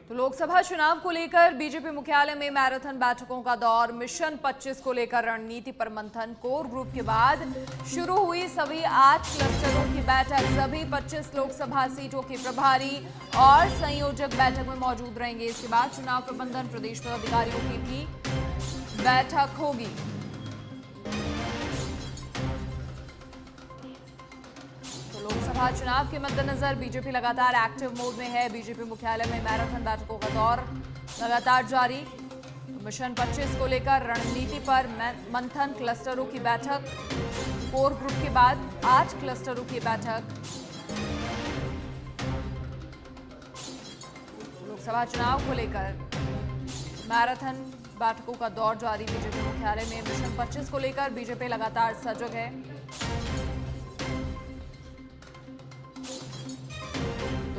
तो लोकसभा चुनाव को लेकर बीजेपी मुख्यालय में मैराथन बैठकों का दौर। मिशन 25 को लेकर रणनीति पर मंथन। कोर ग्रुप के बाद शुरू हुई सभी 8 क्लस्टरों की बैठक। सभी 25 लोकसभा सीटों के प्रभारी और संयोजक बैठक में मौजूद रहेंगे। इसके बाद चुनाव प्रबंधन प्रदेश पदाधिकारियों की भी बैठक होगी। लोकसभा चुनाव के मद्देनजर बीजेपी लगातार एक्टिव मोड में है। बीजेपी मुख्यालय में मैराथन बैठकों का दौर लगातार जारी। मिशन 25 को लेकर रणनीति पर मंथन, क्लस्टरों की बैठक। कोर ग्रुप के बाद 8 क्लस्टरों की बैठक। लोकसभा चुनाव को लेकर मैराथन बैठकों का दौर जारी। बीजेपी मुख्यालय में मिशन 25 को लेकर बीजेपी लगातार सजग है।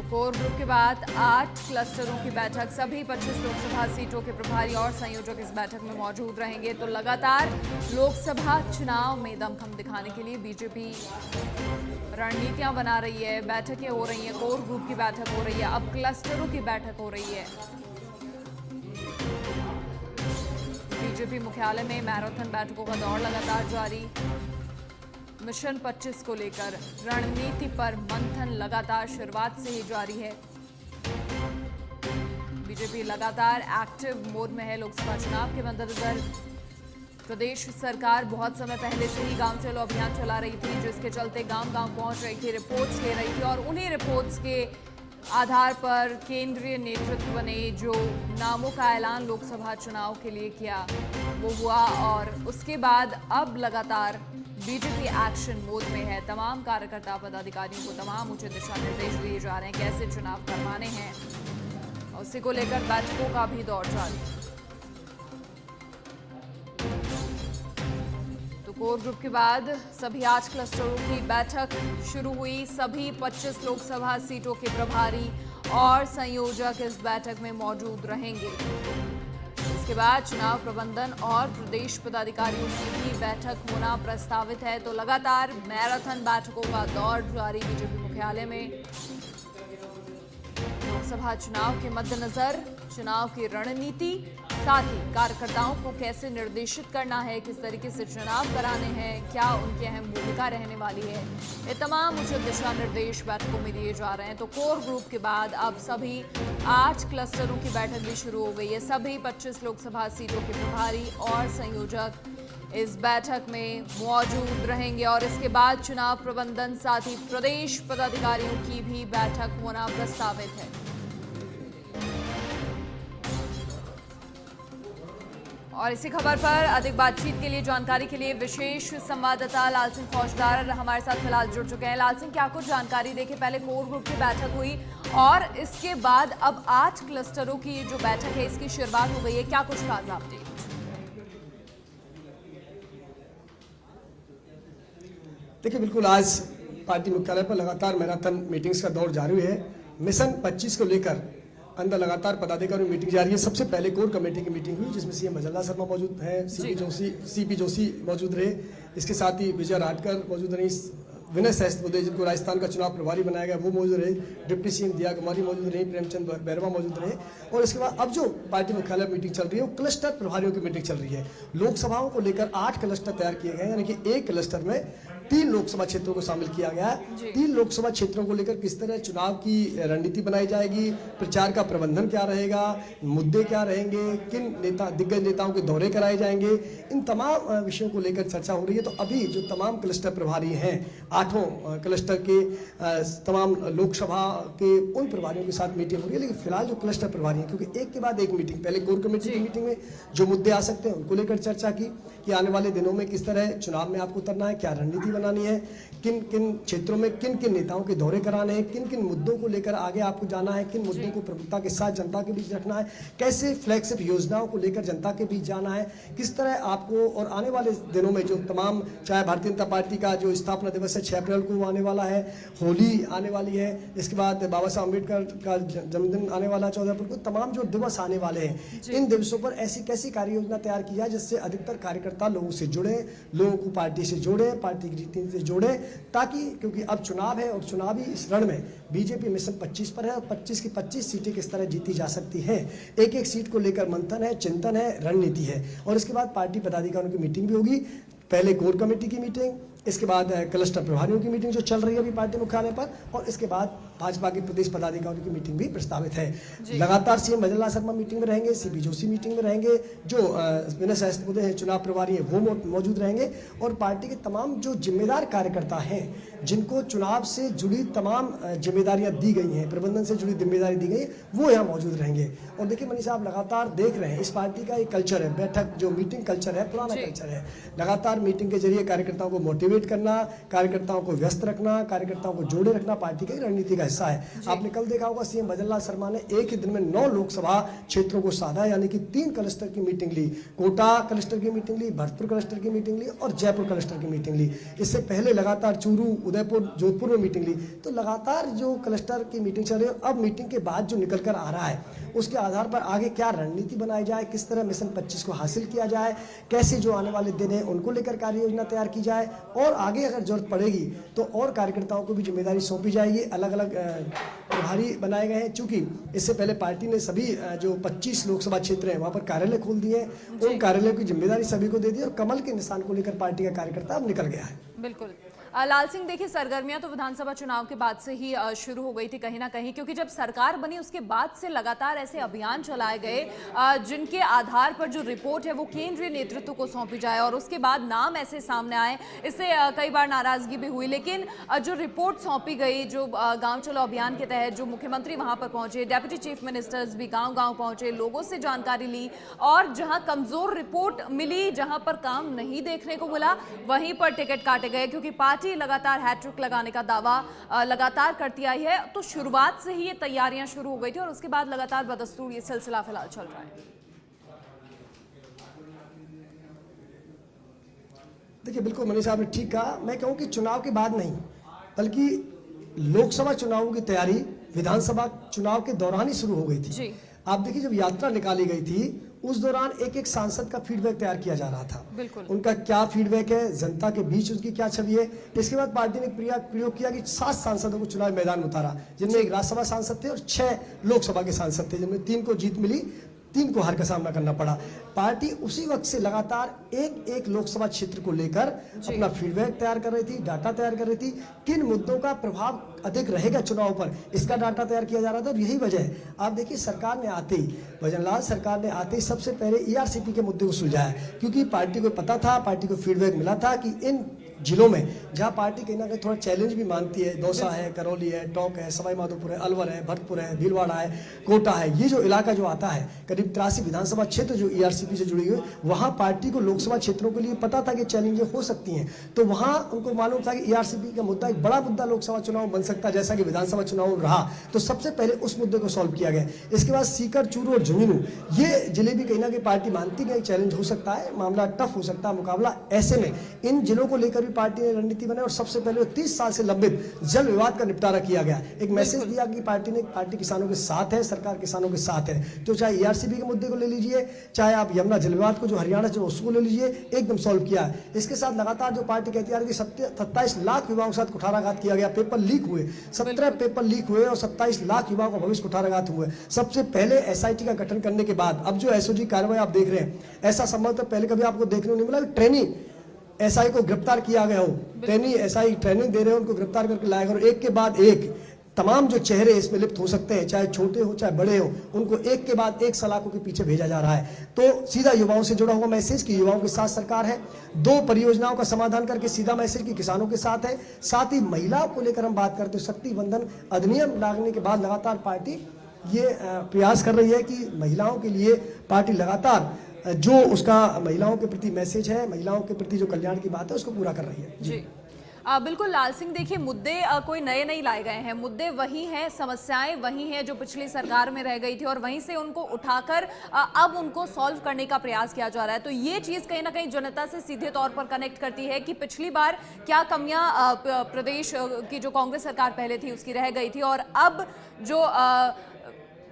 कोर ग्रुप के बाद 8 क्लस्टरों की बैठक। सभी 25 लोकसभा सीटों के प्रभारी और संयोजक इस बैठक में मौजूद रहेंगे। तो लगातार लोकसभा चुनाव में दमखम दिखाने के लिए बीजेपी रणनीतियां बना रही है। बैठकें हो रही हैं, कोर ग्रुप की बैठक हो रही है, अब क्लस्टरों की बैठक हो रही है। बीजेपी मुख्यालय में मैराथन बैठकों का दौर लगातार जारी। मिशन 25 को लेकर रणनीति पर मंथन लगातार शुरुआत से ही जारी है। बीजेपी लगातार एक्टिव मोड में है। लोकसभा चुनाव के मद्देनजर प्रदेश सरकार बहुत समय पहले से ही गांव चलो अभियान चला रही थी, जिसके चलते गांव-गांव पहुंच रही थी, रिपोर्ट्स ले रही थी और उन्हीं रिपोर्ट्स के आधार पर केंद्रीय नेतृत्व ने जो नामों का ऐलान लोकसभा चुनाव के लिए किया वो हुआ। और उसके बाद अब लगातार बीजेपी एक्शन मोड में है। तमाम कार्यकर्ता पदाधिकारियों को तमाम उचित दिशा निर्देश दिए जा रहे हैं कैसे चुनाव करवाने हैं, और उसी को लेकर बैठकों का भी दौर जारी। तो कोर ग्रुप के बाद सभी 8 क्लस्टरों की बैठक शुरू हुई। सभी 25 लोकसभा सीटों के प्रभारी और संयोजक इस बैठक में मौजूद रहेंगे। इसके बाद चुनाव प्रबंधन और प्रदेश पदाधिकारियों की भी बैठक होना प्रस्तावित है। तो लगातार मैराथन बैठकों का दौर जारी बीजेपी मुख्यालय में। लोकसभा चुनाव के मद्देनजर चुनाव की रणनीति, साथ ही कार्यकर्ताओं को कैसे निर्देशित करना है, किस तरीके से चुनाव कराने हैं, क्या उनकी अहम भूमिका रहने वाली है, ये तमाम उचित दिशा निर्देश बैठकों में दिए जा रहे हैं। तो कोर ग्रुप के बाद अब सभी 8 क्लस्टरों की बैठक भी शुरू हो गई है। सभी 25 लोकसभा सीटों के प्रभारी और संयोजक इस बैठक में मौजूद रहेंगे और इसके बाद चुनाव प्रबंधन, साथ ही प्रदेश पदाधिकारियों की भी बैठक होना प्रस्तावित है। और इसी खबर पर अधिक बातचीत के लिए, जानकारी के लिए विशेष संवाददाता लाल सिंह फौजदार हमारे साथ फिलहाल जुड़ चुके हैं। लाल सिंह, क्या कुछ जानकारी देके पहले कोर ग्रुप की बैठक हुई और इसके बाद अब 8 क्लस्टरों की जो बैठक है इसकी शुरुआत हो गई है, क्या कुछ ताजा अपडेट? देखिए, बिल्कुल आज पार्टी मुख्यालय पर लगातार मैराथन मीटिंग्स का दौर जारी है। मिशन 25 को लेकर अंदर लगातार पदाधिकारियों की मीटिंग जारी है। सबसे पहले कोर कमेटी की मीटिंग हुई, जिसमें सीएम भजनलाल शर्मा मौजूद हैं, सीपी जोशी मौजूद रहे। इसके साथ ही विजय राटकर मौजूद रही, विनय सहस्त्रबुद्धे जिनको राजस्थान का चुनाव प्रभारी बनाया गया वो मौजूद रहे, डिप्टी सीएम दिया कुमारी मौजूद रही, प्रेमचंद बैरवा मौजूद रहे। और इसके बाद अब जो पार्टी मुख्यालय मीटिंग चल रही है वो क्लस्टर प्रभारियों की मीटिंग चल रही है। लोकसभाओं को लेकर 8 क्लस्टर तैयार किए गए हैं, यानी कि एक क्लस्टर में 3 लोकसभा क्षेत्रों को शामिल किया गया है। 3 लोकसभा क्षेत्रों को लेकर किस तरह चुनाव की रणनीति बनाई जाएगी, प्रचार का प्रबंधन क्या रहेगा, मुद्दे क्या रहेंगे, किन दिग्गज नेताओं के दौरे कराए जाएंगे, इन तमाम विषयों को लेकर चर्चा हो रही है। तो अभी जो तमाम क्लस्टर प्रभारी हैं, 8 क्लस्टर के तमाम लोकसभा के उन प्रभारियों के साथ मीटिंग हो रही है। लेकिन फिलहाल जो क्लस्टर प्रभारी हैं, क्योंकि एक के बाद एक मीटिंग, पहले कोर कमेटी की मीटिंग में जो मुद्दे आ सकते हैं उनको लेकर चर्चा की कि आने वाले दिनों में किस तरह चुनाव में आपको उतरना है, क्या रणनीति बनानी है, किन किन क्षेत्रों में किन किन नेताओं के दौरे कराने हैं, किन किन मुद्दों को लेकर आगे आपको जाना है, किन मुद्दों को प्रमुखता के साथ जनता के बीच रखना है, कैसे फ्लैगशिप योजनाओं को लेकर जनता के बीच जाना है, किस तरह आपको। और आने वाले दिनों में जो तमाम, चाहे भारतीय जनता पार्टी का जो स्थापना दिवस है 6 अप्रैल को आने वाला है, होली आने वाली है, इसके बाद बाबा साहब अम्बेडकर का जन्मदिन आने वाला 14 अप्रैल को, तमाम जो दिवस आने वाले हैं इन दिवसों पर ऐसी कैसी कार्य योजना तैयार की जाए जिससे अधिकतर कार्यकर्ता लोगों से जुड़े, लोगों को पार्टी से जोड़े, पार्टी की रणनीति से जोड़े, ताकि क्योंकि अब चुनाव है और चुनावी इस रण में बीजेपी मिशन 25 पर है और 25 की 25 सीटें किस तरह जीती जा सकती हैं, एक एक सीट को लेकर मंथन है, चिंतन है, रणनीति है। और इसके बाद पार्टी पदाधिकारियों की मीटिंग भी होगी, पहले कोर कमेटी की मीटिंग, इसके बाद क्लस्टर प्रभारियों की मीटिंग जो चल रही है अभी पार्टी मुख्यालय पर, और इसके बाद भाजपा के प्रदेश पदाधिकारियों की मीटिंग भी प्रस्तावित है। लगातार सीएम भजन लाल शर्मा मीटिंग में रहेंगे, सीपी जोशी मीटिंग में रहेंगे, जो विनय सहस्त्रबुद्धे हैं चुनाव प्रभारी हैं वो मौजूद रहेंगे, और पार्टी के तमाम जो जिम्मेदार कार्यकर्ता हैं जिनको चुनाव से जुड़ी तमाम जिम्मेदारियां दी गई हैं, प्रबंधन से जुड़ी जिम्मेदारी दी गई है, वो यहाँ मौजूद रहेंगे। और देखिए मनीष साहब, लगातार देख रहे हैं इस पार्टी का एक कल्चर है, बैठक जो मीटिंग कल्चर है, पुराना कल्चर है। लगातार मीटिंग के जरिए कार्यकर्ताओं को मोटिवेट करना, कार्यकर्ताओं को व्यस्त रखना, कार्यकर्ताओं को जोड़े रखना पार्टी की रणनीति का हिस्सा है। आपने कल देखा होगा सीएम भजन लाल शर्मा ने एक ही दिन में 9 लोकसभा क्षेत्रों को साधा, यानी कि 3 क्लस्टर की मीटिंग ली, कोटा क्लस्टर की मीटिंग ली, भरतपुर क्लस्टर की मीटिंग ली और जयपुर क्लस्टर की मीटिंग ली। इससे पहले लगातार चूरू, उदयपुर, जोधपुर में मीटिंग ली। तो लगातार जो क्लस्टर की मीटिंग चल रही है, अब मीटिंग के बाद जो निकल कर आ रहा है उसके आधार पर आगे क्या रणनीति बनाई जाए, किस तरह मिशन 25 को हासिल किया जाए, कैसे जो आने वाले दिन है उनको लेकर कार्य योजना तैयार की जाए, और आगे अगर जरूरत पड़ेगी तो और कार्यकर्ताओं को भी जिम्मेदारी सौंपी जाएगी। अलग अलग प्रभारी बनाए गए हैं, चूंकि इससे पहले पार्टी ने सभी जो 25 लोकसभा क्षेत्र हैं वहां पर कार्यालय खोल दिए हैं, उन कार्यालयों की जिम्मेदारी सभी को दे दी और कमल के निशान को लेकर पार्टी का कार्यकर्ता अब निकल गया है। बिल्कुल लाल सिंह, देखिए सरगर्मियां तो विधानसभा चुनाव के बाद से ही शुरू हो गई थी कहीं ना कहीं, क्योंकि जब सरकार बनी उसके बाद से लगातार ऐसे अभियान चलाए गए जिनके आधार पर जो रिपोर्ट है वो केंद्रीय नेतृत्व को सौंपी जाए, और उसके बाद नाम ऐसे सामने आए, इससे कई बार नाराजगी भी हुई। लेकिन जो रिपोर्ट सौंपी गई, जो गाँव चलो अभियान के तहत जो मुख्यमंत्री वहां पर पहुंचे, डेप्यूटी चीफ मिनिस्टर्स भी गाँव गाँव पहुंचे, लोगों से जानकारी ली, और जहाँ कमजोर रिपोर्ट मिली, जहाँ पर काम नहीं देखने को मिला, वहीं पर टिकट काटे गए, क्योंकि पार्टी लगातार हैट्रिक लगाने का दावा लगातार करती आई है। तो शुरुआत से ही ये तैयारियां शुरू हो गई थी और उसके बाद लगातार बदस्तूर ये सिलसिला फिलहाल चल रहा है। देखिए बिल्कुल मनीष साहब ने ठीक कहा। मैं कहूं कि चुनाव के बाद नहीं, बल्कि लोकसभा चुनावों की तैयारी विधानसभा चुनाव के दौरान ही शुरू हो गई थी। आप देखिए जब यात्रा निकाली गई थी उस दौरान एक एक सांसद का फीडबैक तैयार किया जा रहा था। बिल्कुल। उनका क्या फीडबैक है, जनता के बीच उनकी क्या छवि है। इसके बाद पार्टी ने प्रयोग किया कि 7 सांसदों को चुनाव मैदान में उतारा, जिनमें एक राज्यसभा सांसद थे और 6 लोकसभा के सांसद थे, जिनमें 3 को जीत मिली, 3 को हार का सामना करना पड़ा। पार्टी उसी वक्त से लगातार एक एक लोकसभा क्षेत्र को लेकर अपना फीडबैक तैयार कर रही थी, डाटा तैयार कर रही थी, किन मुद्दों का प्रभाव अधिक रहेगा चुनाव पर, इसका डाटा तैयार किया जा रहा था। और यही वजह है, आप देखिए सरकार ने आते ही, भजनलाल सरकार ने आते ही सबसे पहले ERCP के मुद्दे को सुलझाया, क्योंकि पार्टी को पता था, पार्टी को फीडबैक मिला था कि इन जिलों में जहां पार्टी कहीं ना कहीं थोड़ा चैलेंज भी मानती है, दौसा है, करौली है, टोंक है, सवाई माधोपुर है, अलवर है, भरतपुर है, भीलवाड़ा है, कोटा है, ये जो इलाका जो आता है, करीब 83 विधानसभा क्षेत्र जो ERCP से जुड़ी हुई, वहां पार्टी को लोकसभा क्षेत्रों के लिए पता था कि चैलेंजें हो सकती हैं। तो वहां उनको मालूम था कि ERCP का मुद्दा एक बड़ा मुद्दा लोकसभा चुनाव बन सकता है, जैसा कि विधानसभा चुनाव रहा। तो सबसे पहले उस मुद्दे को सॉल्व किया गया। इसके बाद सीकर, चूरू और झुंझुनू, ये जिले भी कहीं ना कहीं पार्टी मानती है चैलेंज हो सकता है, मामला टफ हो सकता है मुकाबला। ऐसे में इन जिलों को लेकर भी पार्टी ने रणनीति बनाई और सबसे पहले 30 साल से लंबित जल विवाद का निपटारा किया गया। एक मैसेज दिया कि पार्टी किसानों के साथ है, सरकार किसानों के साथ है। तो चाहे ERCP के मुद्दे को ले लीजिए, चाहे आप यमुना जल विवाद को जो हरियाणा जो उसको ले लीजिए, एकदम सॉल्व किया है। इसके साथ लगातार जो पार्टी कहती आ रही थी 27 लाख युवाओं के साथ कुठाराघात किया गया, पेपर लीक हुए, 17 पेपर लीक हुए और 27 लाख युवाओं का भविष्य कुठाराघात हुए। सबसे पहले SIT का गठन करने के बाद अब जो SOG कार्रवाई आप देख रहे हैं, ऐसा संभवतः पहले कभी आपको देखने को नहीं मिला। ट्रेनिंग SI को गिरफ्तार किया गया हो, ट्रेनिंग SI ट्रेनिंग दे रहे हो, उनको गिरफ्तार करके लाया गया, और एक के बाद एक तमाम जो चेहरे इसमें लिप्त हो सकते हैं, चाहे छोटे हो चाहे बड़े हो, उनको एक के बाद एक सलाखों के पीछे भेजा जा रहा है। तो सीधा युवाओं से जुड़ा हुआ मैसेज कि युवाओं के साथ सरकार है, 2 परियोजनाओं का समाधान करके सीधा मैसेज कि किसानों के साथ है। साथ ही महिलाओं को लेकर हम बात करते हैं, शक्ति बंधन अधिनियम लागने के बाद लगातार पार्टी ये प्रयास कर रही है कि महिलाओं के लिए पार्टी लगातार जो उसका महिलाओं के प्रति मैसेज है, महिलाओं के प्रति जो कल्याण की बात है, उसको पूरा कर रही है। जी बिल्कुल लाल सिंह, देखिए मुद्दे कोई नए नहीं लाए गए हैं, मुद्दे वही हैं, समस्याएं वही हैं जो पिछली सरकार में रह गई थी, और वहीं से उनको उठाकर अब उनको सॉल्व करने का प्रयास किया जा रहा है। तो ये चीज़ कहीं ना कहीं जनता से सीधे तौर पर कनेक्ट करती है कि पिछली बार क्या कमियां प्रदेश की जो कांग्रेस सरकार पहले थी उसकी रह गई थी, और अब जो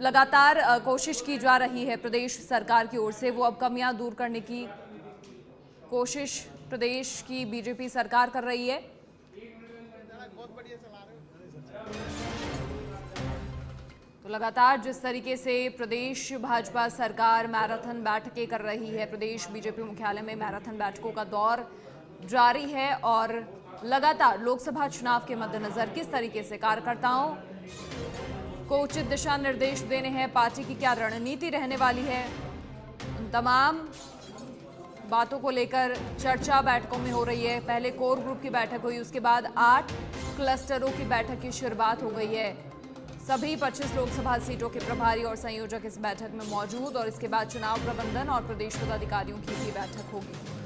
लगातार कोशिश की जा रही है प्रदेश सरकार की ओर से, वो अब कमियां दूर करने की कोशिश प्रदेश की बीजेपी सरकार कर रही है। तो लगातार जिस तरीके से प्रदेश भाजपा सरकार मैराथन बैठकें कर रही है, प्रदेश बीजेपी मुख्यालय में मैराथन बैठकों का दौर जारी है और लगातार लोकसभा चुनाव के मद्देनजर किस तरीके से कार्यकर्ताओं को उचित दिशा निर्देश देने हैं, पार्टी की क्या रणनीति रहने वाली है, उन तमाम बातों को लेकर चर्चा बैठकों में हो रही है। पहले कोर ग्रुप की बैठक हुई, उसके बाद 8 क्लस्टरों की बैठक की शुरुआत हो गई है। सभी 25 लोकसभा सीटों के प्रभारी और संयोजक इस बैठक में मौजूद और इसके बाद चुनाव प्रबंधन और प्रदेश पदाधिकारियों की भी बैठक होगी।